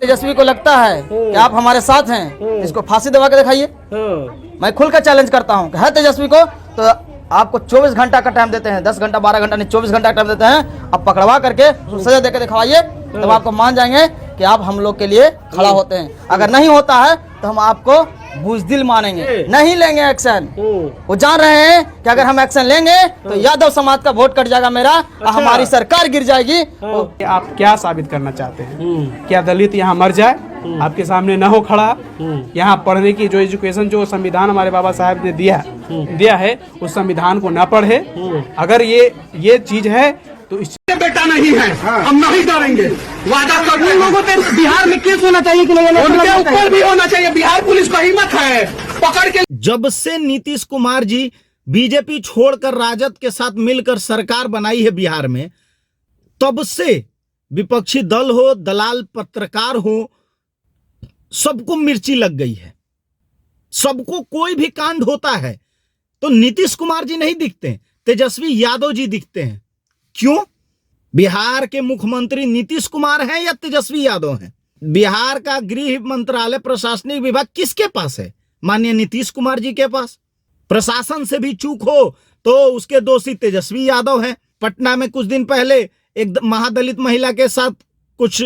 तेजस्वी को लगता है कि आप हमारे साथ हैं, इसको फांसी दबा के दिखाइए। मैं खुल कर चैलेंज करता हूं कि है तेजस्वी को तो आपको 24 घंटा का टाइम देते हैं, 10 घंटा 12 घंटा नहीं 24 घंटा का टाइम देते हैं। अब पकड़वा करके उसको सजा देकर दिखवाइए, तब आपको मान जाएंगे कि आप हम लोग के लिए खड़ा होते हैं। अगर नहीं होता है तो हम आपको बुजदिल मानेंगे, नहीं लेंगे एक्शन। वो जान रहे हैं कि अगर हम एक्शन लेंगे तो यादव समाज का वोट कट जाएगा मेरा, हमारी सरकार गिर जाएगी। आप क्या साबित करना चाहते हैं? क्या दलित यहाँ मर जाए, आपके सामने न हो खड़ा? यहाँ पढ़ने की जो एजुकेशन, जो संविधान हमारे बाबा साहब ने दिया है, उस संविधान को न पढ़े? अगर ये चीज है तो इससे बेटा नहीं है, हम नहीं डरेंगे। वादा कर लोगों को बिहार में केस होना चाहिए कि नहीं, उनके ऊपर भी होना चाहिए। बिहार पुलिस को हिम्मत है पकड़ के। जब से नीतीश कुमार जी बीजेपी छोड़कर राजद के साथ मिलकर सरकार बनाई है बिहार में, तब से विपक्षी दल हो, दलाल पत्रकार हो, सबको मिर्ची लग गई है। सबको कोई भी कांड होता है तो नीतीश कुमार जी नहीं दिखते, तेजस्वी यादव जी दिखते हैं। क्यों? बिहार के मुख्यमंत्री नीतीश कुमार हैं या तेजस्वी यादव हैं? बिहार का गृह मंत्रालय, प्रशासनिक विभाग किसके पास है? माननीय नीतीश कुमार जी के पास। प्रशासन से भी चूक हो तो उसके दोषी तेजस्वी यादव हैं। पटना में कुछ दिन पहले एक महादलित महिला के साथ कुछ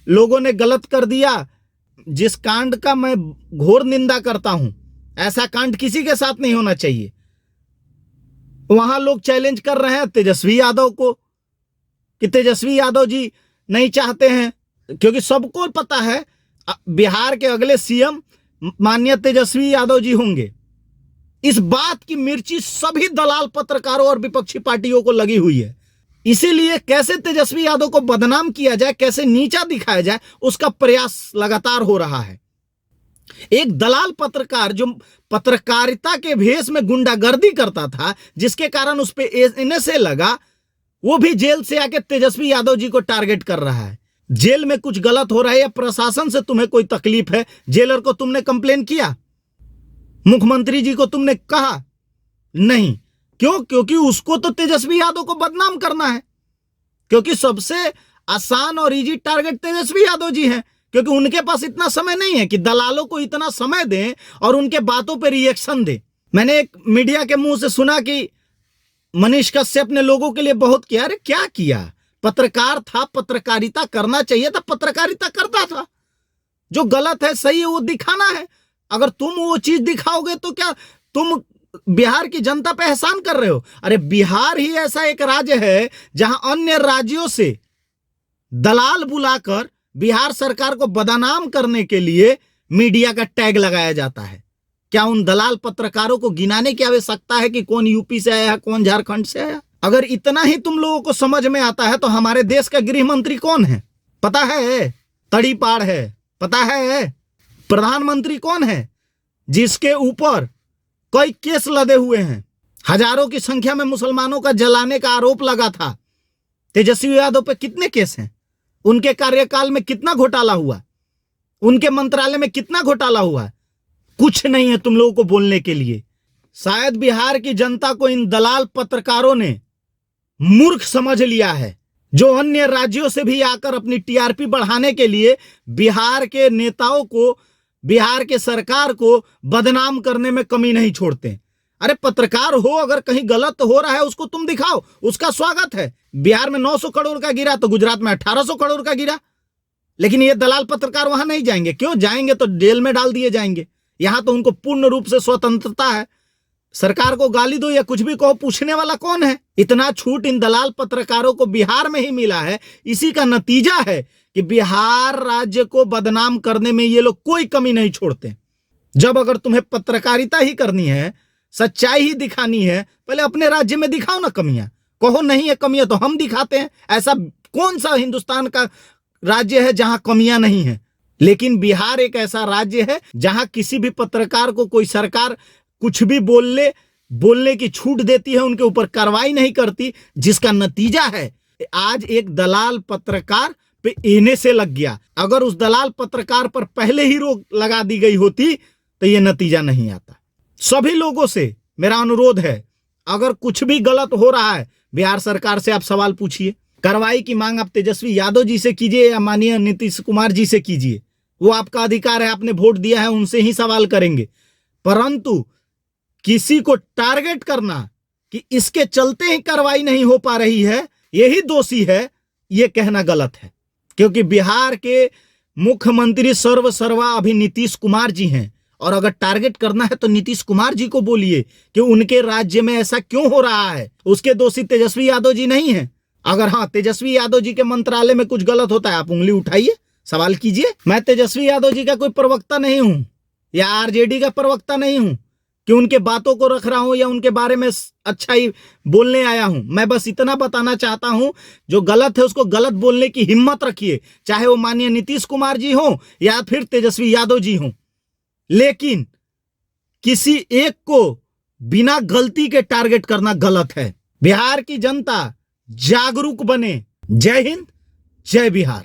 लोगों ने गलत कर दिया, जिस कांड का मैं घोर निंदा करता हूं। ऐसा कांड किसी के साथ नहीं होना चाहिए। वहां लोग चैलेंज कर रहे हैं तेजस्वी यादव को कि तेजस्वी यादव जी नहीं चाहते हैं, क्योंकि सबको पता है बिहार के अगले सीएम माननीय तेजस्वी यादव जी होंगे। इस बात की मिर्ची सभी दलाल पत्रकारों और विपक्षी पार्टियों को लगी हुई है। इसीलिए कैसे तेजस्वी यादव को बदनाम किया जाए, कैसे नीचा दिखाया जाए, उसका प्रयास लगातार हो रहा है। एक दलाल पत्रकार जो पत्रकारिता के भेष में गुंडागर्दी करता था, जिसके कारण उस पे एनएसए लगा, वो भी जेल से आके तेजस्वी यादव जी को टारगेट कर रहा है। जेल में कुछ गलत हो रहा है या प्रशासन से तुम्हें कोई तकलीफ है, जेलर को तुमने कंप्लेन किया? मुख्यमंत्री जी को तुमने कहा? नहीं। क्यों? क्योंकि उसको तो तेजस्वी यादव को बदनाम करना है, क्योंकि सबसे आसान और इजी टारगेट तेजस्वी यादव जी हैं, क्योंकि उनके पास इतना समय नहीं है कि दलालों को इतना समय दें और उनके बातों पर रिएक्शन दें। मैंने एक मीडिया के मुंह से सुना कि मनीष कश्यप ने लोगों के लिए बहुत किया। अरे क्या किया? पत्रकार था, पत्रकारिता करना चाहिए था, पत्रकारिता करता था। जो गलत है, सही है, वो दिखाना है। अगर तुम वो चीज दिखाओगे तो क्या तुम बिहार की जनता पे एहसान कर रहे हो? अरे बिहार ही ऐसा एक राज्य है जहां अन्य राज्यों से दलाल बुलाकर बिहार सरकार को बदनाम करने के लिए मीडिया का टैग लगाया जाता है। क्या उन दलाल पत्रकारों को गिनाने की आवश्यकता है कि कौन यूपी से आया, कौन झारखंड से आया? अगर इतना ही तुम लोगों को समझ में आता है तो हमारे देश का गृह मंत्री कौन है पता है? तड़ीपार है। पता है प्रधानमंत्री कौन है? जिसके ऊपर कई केस लदे हुए हैं। हजारों की संख्या में मुसलमानों का जलाने का आरोप लगा था। तेजस्वी यादव पे कितने केस हैं? उनके कार्यकाल में कितना घोटाला हुआ? उनके मंत्रालय में कितना घोटाला हुआ? कुछ नहीं है तुम लोगों को बोलने के लिए। शायद बिहार की जनता को इन दलाल पत्रकारों ने मूर्ख समझ लिया है, जो अन्य राज्यों से भी आकर अपनी टीआरपी बढ़ाने के लिए बिहार के नेताओं को, बिहार के सरकार को बदनाम करने में कमी नहीं छोड़ते। अरे पत्रकार हो, अगर कहीं गलत हो रहा है उसको तुम दिखाओ, उसका स्वागत है। बिहार में 900 करोड़ का गिरा तो गुजरात में 1800 करोड़ का गिरा, लेकिन ये दलाल पत्रकार वहां नहीं जाएंगे। क्यों जाएंगे? तो जेल में डाल दिए जाएंगे। यहां तो उनको पूर्ण रूप से स्वतंत्रता है। सरकार को गाली दो या कुछ भी कहो, पूछने वाला कौन है? इतना छूट इन दलाल पत्रकारों को बिहार में ही मिला है। इसी का नतीजा है कि बिहार राज्य को बदनाम करने में ये लोग कोई कमी नहीं छोड़ते। जब अगर तुम्हें पत्रकारिता ही करनी है, सच्चाई ही दिखानी है, पहले अपने राज्य में दिखाओ ना कमियां। कहो नहीं है कमियां तो हम दिखाते हैं। ऐसा कौन सा हिंदुस्तान का राज्य है जहां कमियां नहीं है? लेकिन बिहार एक ऐसा राज्य है जहां किसी भी पत्रकार को कोई सरकार कुछ भी बोलने की छूट देती है, उनके ऊपर कार्रवाई नहीं करती, जिसका नतीजा है आज एक दलाल पत्रकार पे एनएसए लग गया। अगर उस दलाल पत्रकार पर पहले ही रोक लगा दी गई होती तो यह नतीजा नहीं आता। सभी लोगों से मेरा अनुरोध है, अगर कुछ भी गलत हो रहा है बिहार सरकार से आप सवाल पूछिए। कार्रवाई की मांग आप तेजस्वी यादव जी से कीजिए या माननीय नीतीश कुमार जी से कीजिए। वो आपका अधिकार है, आपने वोट दिया है, उनसे ही सवाल करेंगे। परंतु किसी को टारगेट करना कि इसके चलते ही कार्रवाई नहीं हो पा रही है, यही दोषी है, यह कहना गलत है। क्योंकि बिहार के मुख्यमंत्री सर्वा अभी नीतीश कुमार जी हैं, और अगर टारगेट करना है तो नीतीश कुमार जी को बोलिए कि उनके राज्य में ऐसा क्यों हो रहा है। उसके दोषी तेजस्वी यादव जी नहीं है। अगर हाँ, तेजस्वी यादव जी के मंत्रालय में कुछ गलत होता है, आप उंगली उठाइए, सवाल कीजिए। मैं तेजस्वी यादव जी का कोई प्रवक्ता नहीं हूं या आरजेडी का प्रवक्ता नहीं हूं कि उनके बातों को रख रहा हूं या उनके बारे में अच्छा ही बोलने आया हूं। मैं बस इतना बताना चाहता हूं, जो गलत है उसको गलत बोलने की हिम्मत रखिए, चाहे वो माननीय नीतीश कुमार जी हो या फिर तेजस्वी यादव जी हो। लेकिन किसी एक को बिना गलती के टारगेट करना गलत है। बिहार की जनता जागरूक बने। जय हिंद, जय बिहार।